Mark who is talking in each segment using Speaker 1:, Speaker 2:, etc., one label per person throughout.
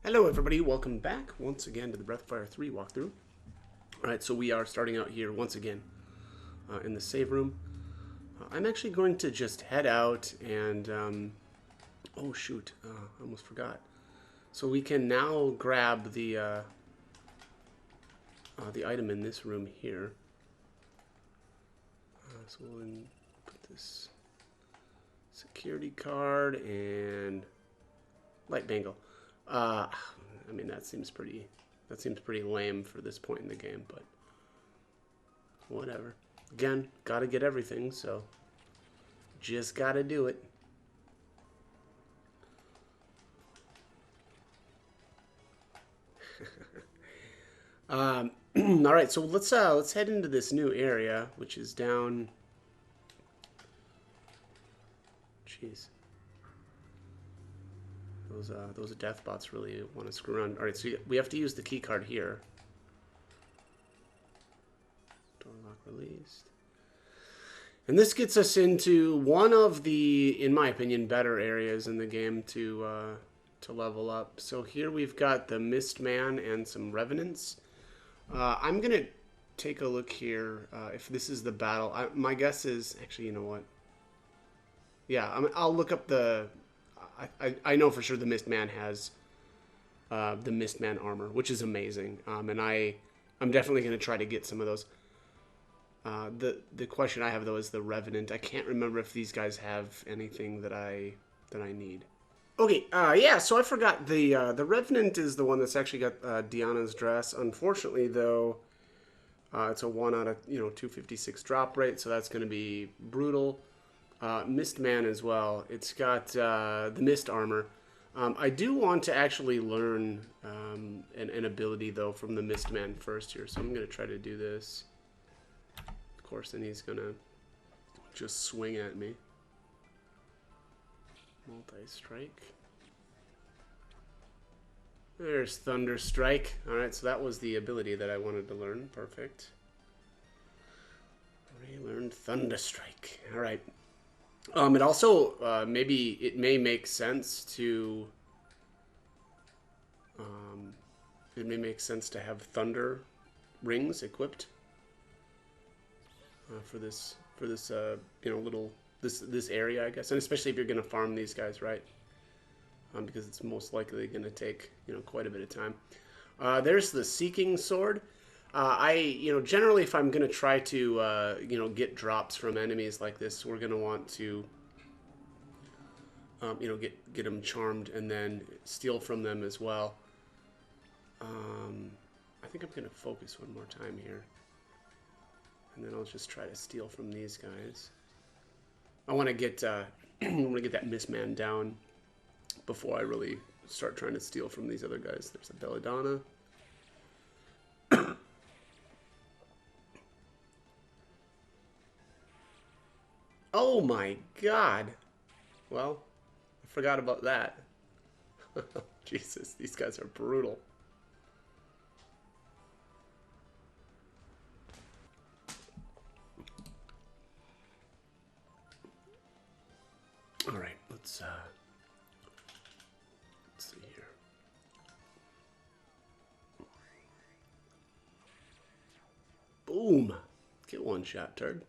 Speaker 1: Hello everybody, welcome back once again to the Breath of Fire 3 walkthrough. Alright, so we are starting out here once again in the save room. I'm actually going to just head out and, oh shoot, I almost forgot. So we can now grab the item in this room here. So we'll put this security card and light bangle. I mean that seems pretty lame for this point in the game, but whatever. Again, gotta get everything, so just gotta do it. All right, so let's head into this new area, which is down. Jeez. Those death bots really want to screw around. All right, so we have to use the key card here. Door lock released. And this gets us into one of the, in my opinion, better areas in the game to level up. So here we've got the Mist Man and some Revenants. I'm gonna take a look here if this is the battle. My guess is actually, you know what? Yeah, I'll look up the. I know for sure the Mist Man has the Mist Man armor, which is amazing. And I'm definitely going to try to get some of those. The question I have though is the Revenant. I can't remember if these guys have anything that I need. Okay, yeah. So I forgot the Revenant is the one that's actually got Diana's dress. Unfortunately, though, it's a 1 out of 256 drop rate, so that's going to be brutal. Mist Man as well. It's got the Mist armor. I do want to actually learn an ability, though, from the Mist Man first here. So I'm going to try to do this. Of course, then he's going to just swing at me. Multi-strike. There's Thunder Strike. Alright, so that was the ability that I wanted to learn. Perfect. Relearned Thunder Strike. Alright. It also maybe it may make sense to have thunder rings equipped for this little this area, I guess, and especially if you're gonna farm these guys, right? Because it's most likely gonna take quite a bit of time. There's the Seeking Sword. Generally, if I'm gonna try to get drops from enemies like this, we're gonna want to get them charmed and then steal from them as well. I think I'm gonna focus one more time here, and then I'll just try to steal from these guys. I want to get I want to get that Mist Man down before I really start trying to steal from these other guys. There's a Belladonna. Oh my god. Well, I forgot about that. Jesus, these guys are brutal. All right, let's see here. Boom. Get one shot, turd.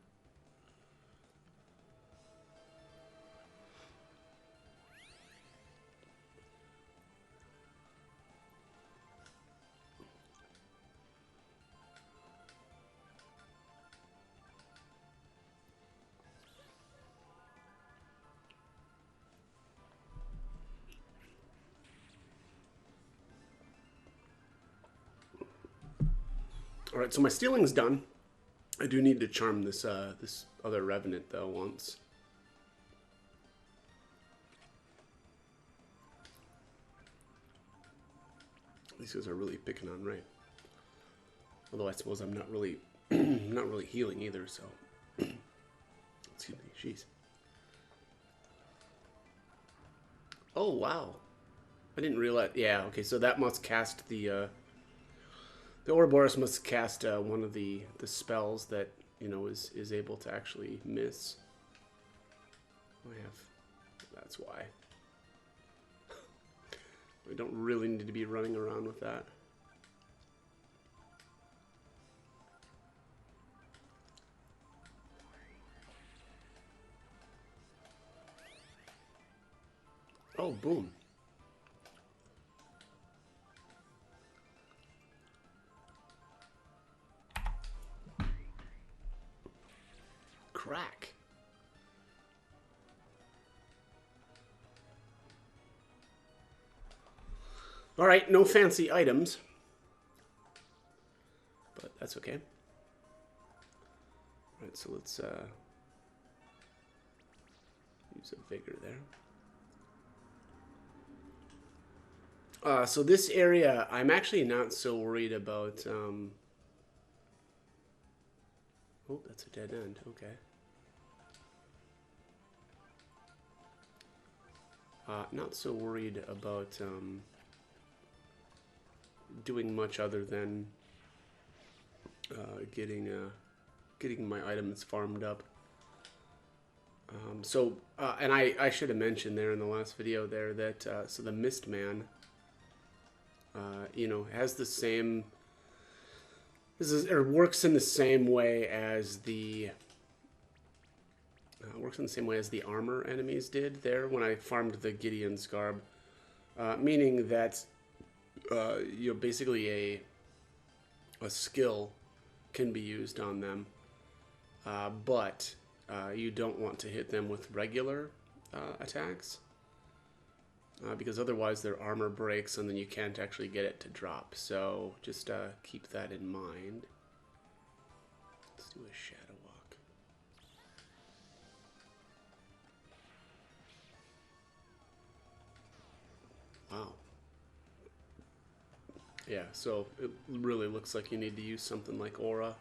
Speaker 1: All right, so my stealing's done. I do need to charm this this other Revenant though once. These guys are really picking on Ray. Although I suppose I'm not really not really healing either, so excuse me, jeez. Oh wow. I didn't realize. Yeah, okay, so that must cast the Ouroboros must cast one of the spells that is able to actually miss. I have. That's why. We don't really need to be running around with that. Oh, boom. Crack. All right, no fancy items. But that's okay. All right, so let's use a vigor there. So this area, I'm actually not so worried about... Oh, that's a dead end. Okay. Not so worried about doing much other than getting my items farmed up. And I should have mentioned there in the last video there that so the Mistman, you know, has the same. Works in the same way as the. Works in the same way as the armor enemies did there when I farmed the Gideon's Garb, meaning that you know, basically a skill can be used on them, but you don't want to hit them with regular attacks, because otherwise their armor breaks and then you can't actually get it to drop. So just keep that in mind. Let's do a shadow walk. Wow. Yeah, so it really looks like you need to use something like Aura.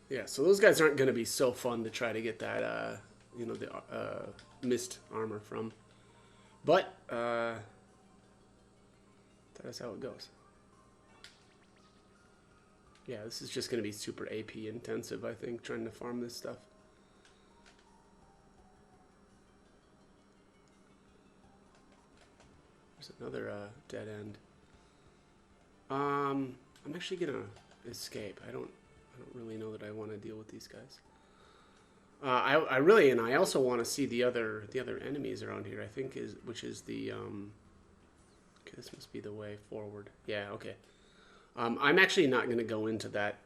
Speaker 1: Yeah, so those guys aren't going to be so fun to try to get that, you know, the mist armor from. But, that is how it goes. Yeah, this is just going to be super AP intensive, I think, trying to farm this stuff. There's another dead end. I'm actually going to escape. I don't really know that I want to deal with these guys. I really, and I also want to see the other enemies around here. I think which is the okay, this must be the way forward. Yeah, okay. I'm actually not going to go into that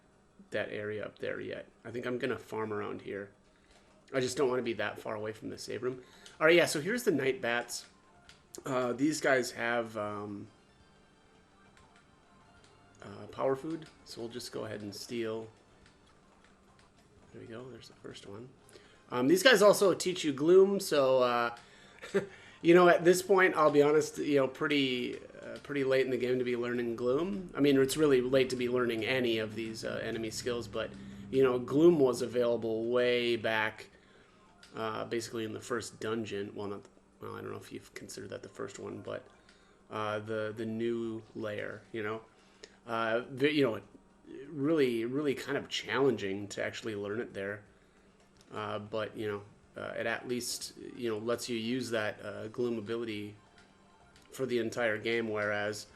Speaker 1: area up there yet. I think I'm going to farm around here. I just don't want to be that far away from the save room. All right, yeah. So here's the night bats. These guys have power food, so we'll just go ahead and steal. There we go. There's the first one. These guys also teach you Gloom, so you know, at this point, I'll be honest, you know, pretty late in the game to be learning Gloom. I mean, it's really late to be learning any of these enemy skills, but you know, Gloom was available way back, basically in the first dungeon. Well, not. Well, I don't know if you've considered that the first one, but the new layer, you know, you know, really kind of challenging to actually learn it there, but you know, it at least, you know, lets you use that Gloom ability for the entire game, whereas,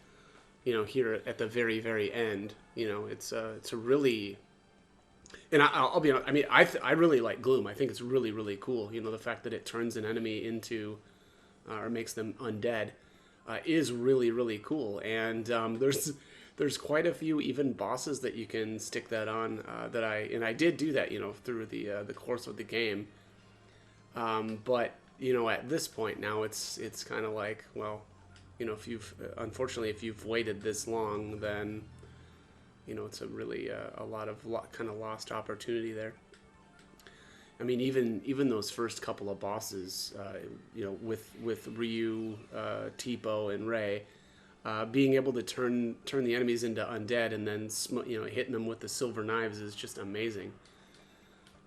Speaker 1: you know, here at the very end, you know, it's a really. And I'll be honest, I mean, I really like Gloom. I think it's really cool. You know, the fact that it turns an enemy into, or makes them undead, is really cool. And there's quite a few even bosses that you can stick that on. And I did do that, you know, through the course of the game. But you know, at this point now, it's kind of like, well, you know, unfortunately, if you've waited this long, then, you know, it's a really a lot of kind of lost opportunity there. I mean, even those first couple of bosses, you know, with Ryu, Tipo, and Ray, being able to turn the enemies into undead and then you know, hitting them with the silver knives is just amazing.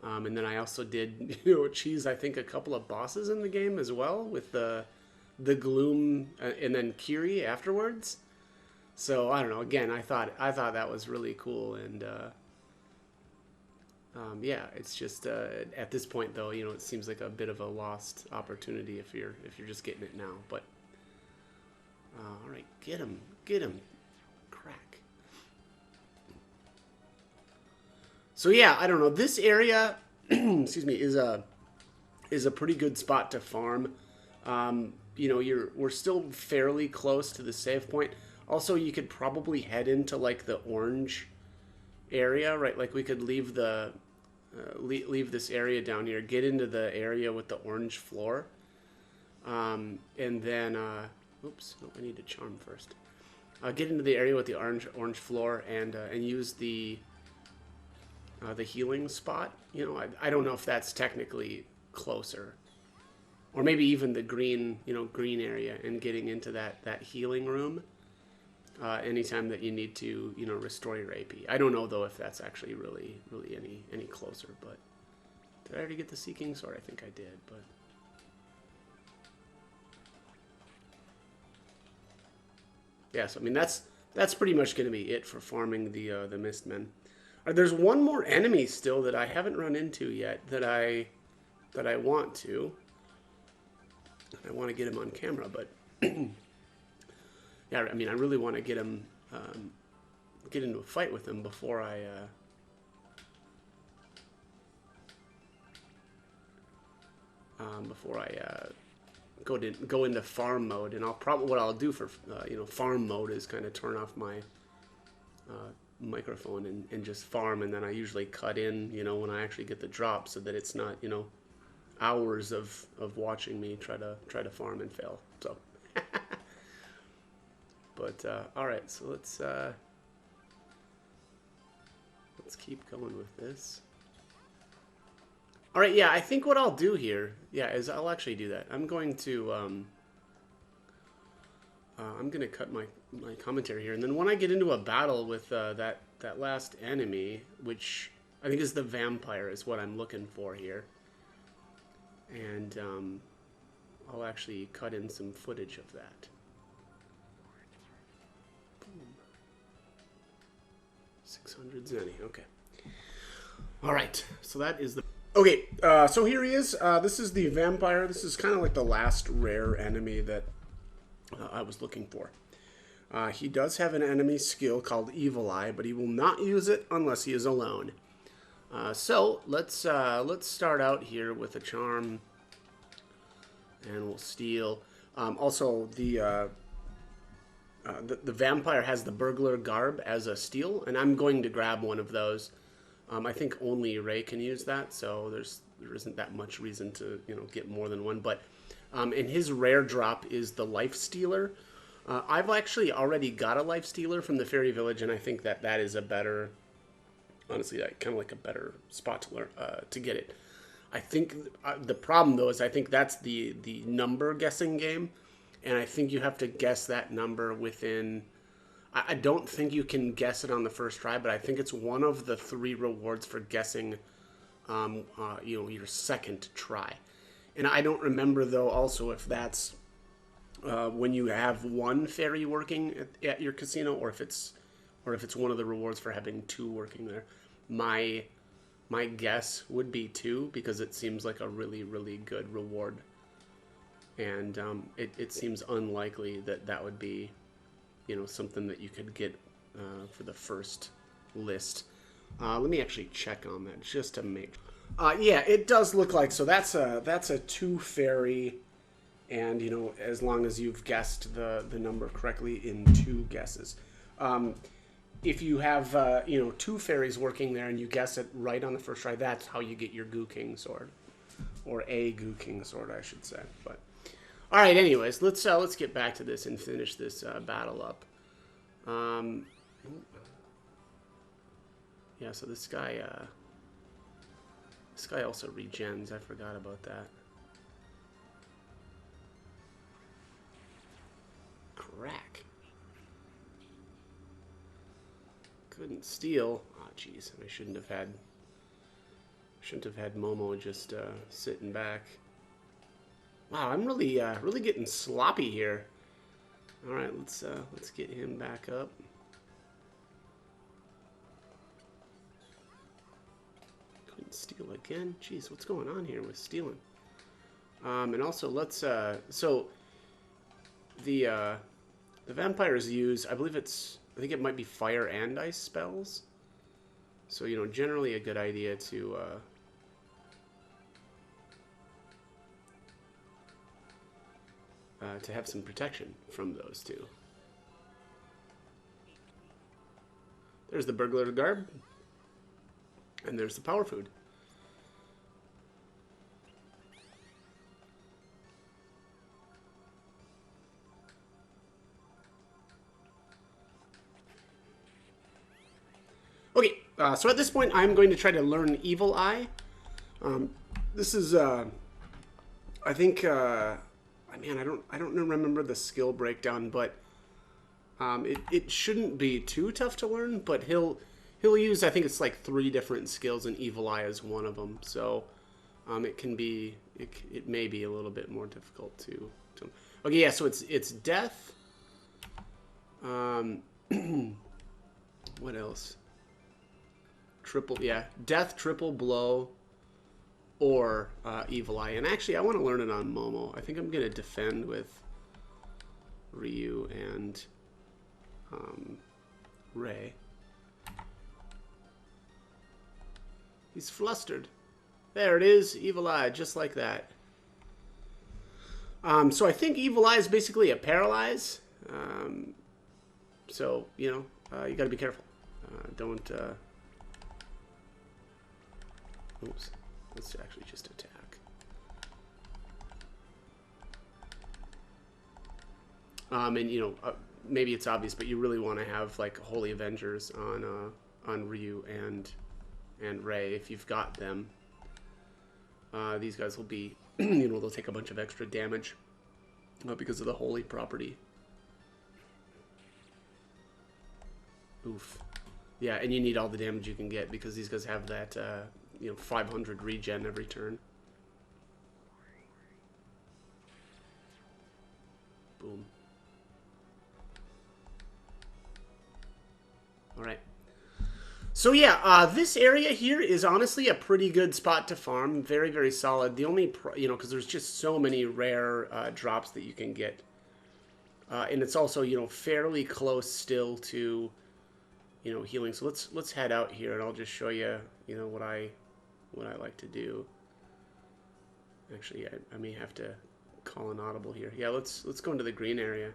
Speaker 1: And then I also did, you know, cheese, I think, a couple of bosses in the game as well with the Gloom and then Kiri afterwards. So I don't know. Again, I thought that was really cool, and Yeah, it's just at this point though, you know, it seems like a bit of a lost opportunity if you're just getting it now. But all right, get him, crack. So yeah, I don't know. This area, excuse me, is a pretty good spot to farm. You know, we're still fairly close to the save point. Also, you could probably head into like the orange area, right? Like we could leave the leave this area down here, get into the area with the orange floor, and then oops, no, I need to charm first. Get into the area with the orange floor and use the healing spot. You know, I don't know if that's technically closer, or maybe even the green, you know, green area and getting into that healing room. Anytime that you need to, you know, restore your AP. I don't know though if that's actually really any closer. But did I already get the Seeking Sword? I think I did. But yeah, so I mean that's pretty much going to be it for farming the Mistmen. There's one more enemy still that I haven't run into yet that I want to. I want to get him on camera, but. Yeah, I mean, I really want to get him, get into a fight with him before I, go into farm mode. And what I'll do for you know, farm mode is kind of turn off my microphone and just farm, and then I usually cut in, you know, when I actually get the drop, so that it's not, you know, hours of watching me try to farm and fail. So. But all right, so let's keep going with this. All right, yeah, I think what I'll do here, yeah, is I'll actually do that. I'm going to cut my commentary here, and then when I get into a battle with that last enemy, which I think is the vampire, is what I'm looking for here, and I'll actually cut in some footage of that. 600 Zenny, okay. All right, so that is the... Okay, so here he is. This is the vampire. This is kind of like the last rare enemy that I was looking for. He does have an enemy skill called Evil Eye, but he will not use it unless he is alone. So let's start out here with a charm, and we'll steal. Also, the vampire has the burglar garb as a steal, and I'm going to grab one of those. I think only Ray can use that, so there isn't that much reason to, you know, get more than one. But and his rare drop is the Life Stealer. I've actually already got a Life Stealer from the Fairy Village, and I think that is a better, honestly, kind of like a better spot to learn to get it. I think the problem though is I think that's the number guessing game. And I think you have to guess that number within... I don't think you can guess it on the first try, but I think it's one of the 3 rewards for guessing, you know, your second try. And I don't remember, though, also if that's when you have 1 fairy working at your casino, or if it's one of the rewards for having 2 working there. My guess would be 2, because it seems like a really good reward. And it seems unlikely that would be, you know, something that you could get for the first list. Let me actually check on that just to make. Yeah, it does look like so. That's a 2 fairy, and you know, as long as you've guessed the number correctly in 2 guesses. If you have you know, 2 fairies working there and you guess it right on the first try, that's how you get your Goo King sword, or a Goo King sword, I should say. But all right, anyways, let's get back to this and finish this battle up. Yeah, so this guy also regens. I forgot about that. Crack. Couldn't steal. Oh, jeez, I shouldn't have had Momo just sitting back. Wow, I'm really getting sloppy here. All right, let's get him back up. Steal again. Jeez, what's going on here with stealing? And also, let's so the vampires use, I believe I think it might be fire and ice spells. So, you know, generally a good idea to have some protection from those two. There's the burglar garb, and there's the power food. Okay, so at this point, I'm going to try to learn Evil Eye. This is, I think, man, I don't remember the skill breakdown, but it shouldn't be too tough to learn. But he'll use, I think it's like 3 different skills, and Evil Eye is one of them. So it may be a little bit more difficult to. Okay, yeah. So it's death. What else? Death, triple blow, or Evil Eye. And actually, I want to learn it on Momo. I think I'm going to defend with Ryu and Ray. He's flustered. There it is, Evil Eye, just like that. So I think Evil Eye is basically a paralyze. So, you know, you got to be careful. Don't... Oops. Let's actually just attack. And you know, maybe it's obvious, but you really want to have like Holy Avengers on Ryu and Ray if you've got them. These guys will be, you know, they'll take a bunch of extra damage because of the holy property. Oof. Yeah, and you need all the damage you can get because these guys have that. You know, 500 regen every turn. Boom. All right. So yeah, this area here is honestly a pretty good spot to farm. Very, very solid. The only, you know, because there's just so many rare drops that you can get. And it's also, you know, fairly close still to, you know, healing. So let's head out here and I'll just show you, you know, what I like to do. Actually, I may have to call an audible here. Yeah, let's go into the green area.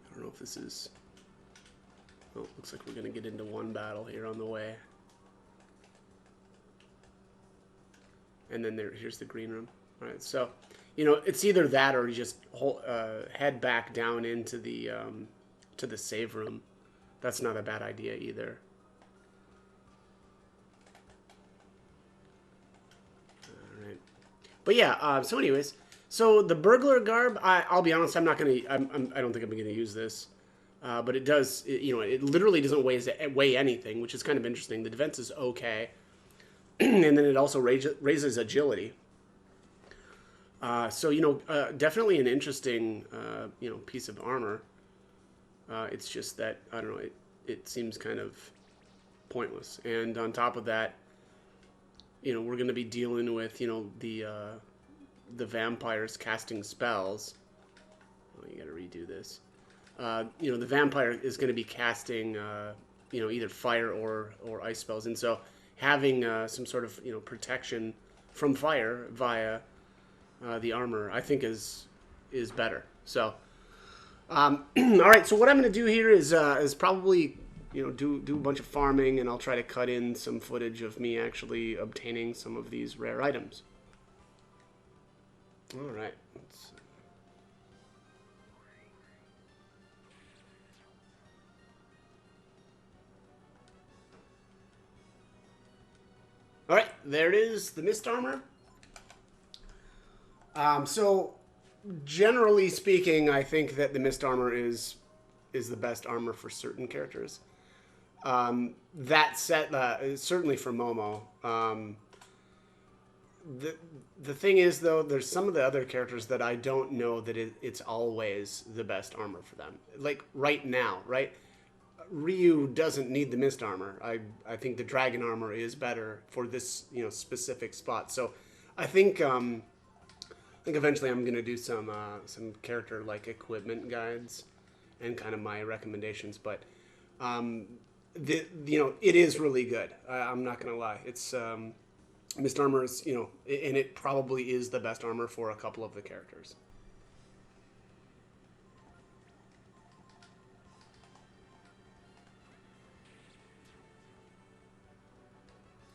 Speaker 1: I don't know if this is... Oh, looks like we're going to get into one battle here on the way. And then here's the green room. All right, so, you know, it's either that or you just head back down into the to the save room. That's not a bad idea either. But yeah, so anyways, so the burglar garb, I'll be honest, I'm not going to, I don't think I'm going to use this. But it does, you know, it literally doesn't weigh anything, which is kind of interesting. The defense is okay. And then it also raises agility. So, you know, definitely an interesting, you know, piece of armor. It's just that, I don't know, it seems kind of pointless. And on top of that, you know, we're going to be dealing with, you know, the vampires casting spells. Oh, you got to redo this. You know, the vampire is going to be casting, you know, either fire or ice spells. And so having some sort of, you know, protection from fire via the armor, I think is better. So, all right. So what I'm going to do here is probably, you know, do a bunch of farming, and I'll try to cut in some footage of me actually obtaining some of these rare items. All right. All right, there it is, the mist armor. So, generally speaking, I think that the mist armor is the best armor for certain characters. That set, certainly for Momo. The thing is, though, there's some of the other characters that I don't know that it's always the best armor for them. Like right now, right? Ryu doesn't need the mist armor. I think the dragon armor is better for this specific spot. So I think eventually I'm gonna do some character like equipment guides and kind of my recommendations. But it is really good. I'm not gonna lie. It's mist armor is and it probably is the best armor for a couple of the characters.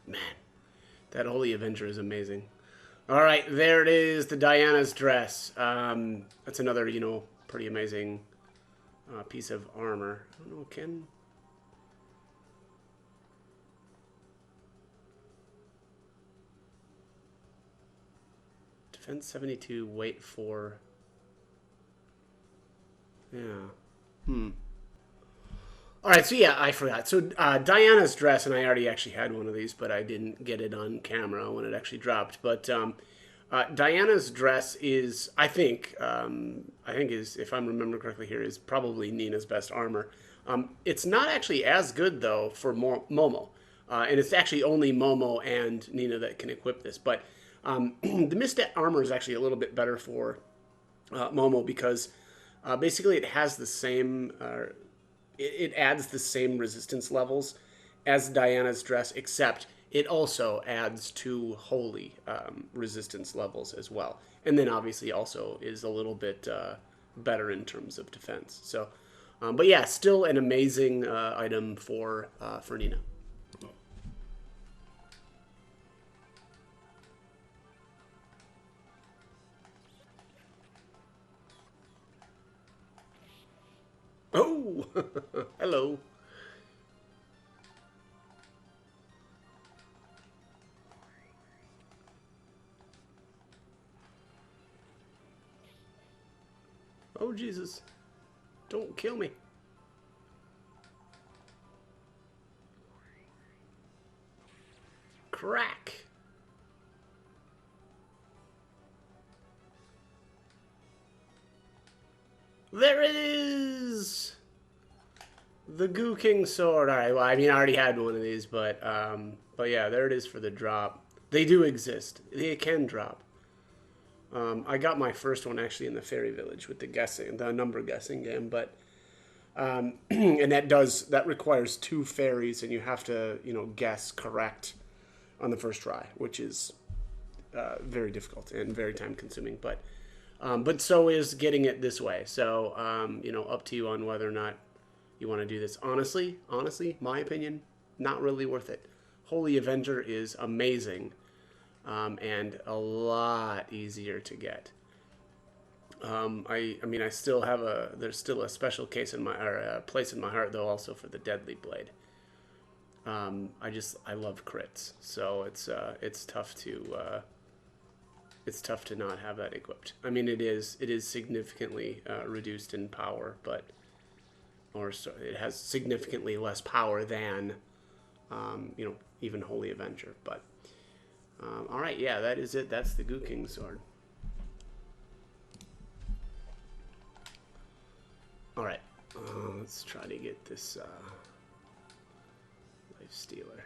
Speaker 1: Man, that Holy Avenger is amazing. All right, there it is, the Diana's dress. That's another, pretty amazing piece of armor. I don't know, Ken. Defense 72, weight 4. Yeah. All right, so yeah, I forgot. So Diana's dress, and I already actually had one of these, but I didn't get it on camera when it actually dropped. But Diana's dress is, I think is, if I'm remembering correctly here, is probably Nina's best armor. It's not actually as good though for Momo, and it's actually only Momo and Nina that can equip this. But the mist armor is actually a little bit better for Momo because basically it has the same. It adds the same resistance levels as Diana's dress, except it also adds 2 holy resistance levels as well. And then obviously also is a little bit better in terms of defense. So, but yeah, still an amazing item for Nina. Oh, hello. Oh, Jesus. Don't kill me. Crack. There it is! The Goo King sword. All right, well, I mean, I already had one of these, but yeah, there it is for the drop. They do exist. They can drop. I got my first one actually in the Fairy Village with the number guessing game, but and that requires 2 fairies, and you have to guess correct on the first try, which is very difficult and very time consuming. But so is getting it this way. So up to you on whether or not you want to do this. Honestly, my opinion, not really worth it. Holy Avenger is amazing. And a lot easier to get. I mean, I still have there's still a special place in my heart though, also for the Deadly Blade. I love crits, so it's tough to not have that equipped. I mean, it is significantly reduced in power, it has significantly less power than even Holy Avenger, but. All right, yeah, that is it. That's the Goo King sword. All right, let's try to get this Life Stealer.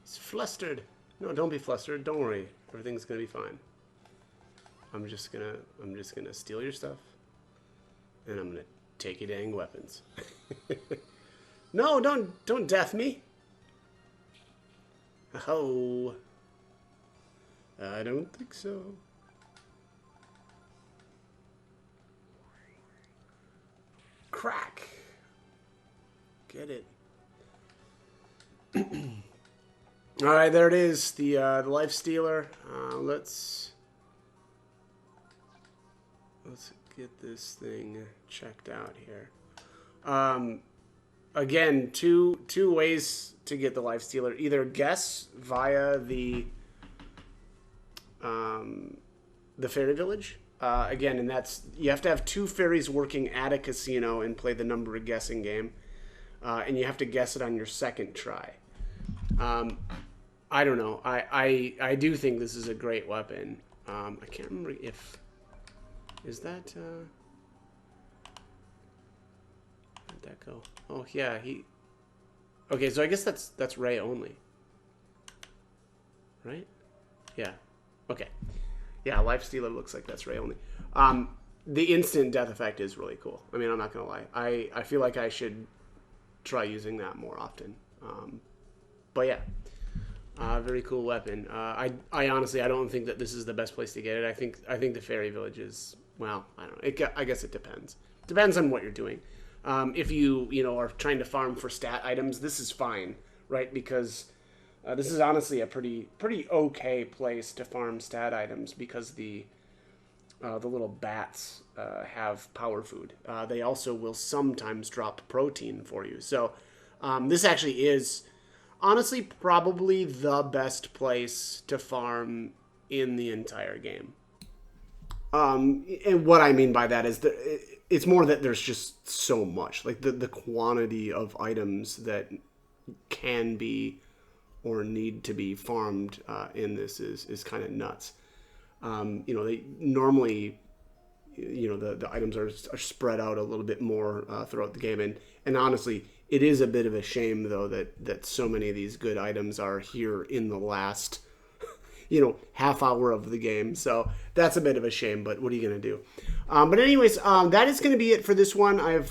Speaker 1: It's flustered. No, don't be flustered. Don't worry. Everything's gonna be fine. I'm just gonna steal your stuff, and I'm gonna take your dang weapons. No, don't death me. Oh, I don't think so. Crack. Get it. All right, there it is. The Life Stealer. Let's get this thing checked out here. Again, two ways to get the Life Stealer. Either guess via the Fairy Village. Again, and that's you have to have 2 fairies working at a casino and play the number guessing game, and you have to guess it on your second try. I don't know. I do think this is a great weapon. I can't remember if is that. Where'd that go? Oh, yeah, he... Okay, so I guess that's Ray only. Right? Yeah. Okay. Yeah, Life Stealer looks like that's Ray only. The instant death effect is really cool. I mean, I'm not going to lie. I feel like I should try using that more often. But yeah. Very cool weapon. I honestly, I don't think that this is the best place to get it. I think the Fairy Village is, well, I don't know. I guess it depends. Depends on what you're doing. If you are trying to farm for stat items, this is fine, right? Because this is honestly a pretty okay place to farm stat items because the little bats have power food. They also will sometimes drop protein for you. So this actually is honestly probably the best place to farm in the entire game. And what I mean by that is that it's more that there's just so much. Like the quantity of items that can be or need to be farmed in this is kind of nuts. They normally, the items are spread out a little bit more throughout the game. And honestly, it is a bit of a shame, though, that so many of these good items are here in the last, half hour of the game. So that's a bit of a shame, but what are you going to do? But anyways, that is going to be it for this one. I've,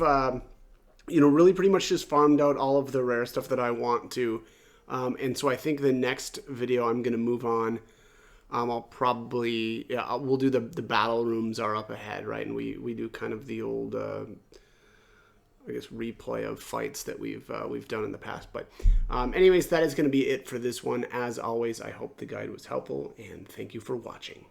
Speaker 1: really pretty much just farmed out all of the rare stuff that I want to. And so I think the next video I'm going to move on. I'll probably, we'll do the battle rooms are up ahead, right? And we do kind of the old, replay of fights that we've done in the past. But anyways, that is going to be it for this one. As always, I hope the guide was helpful, and thank you for watching.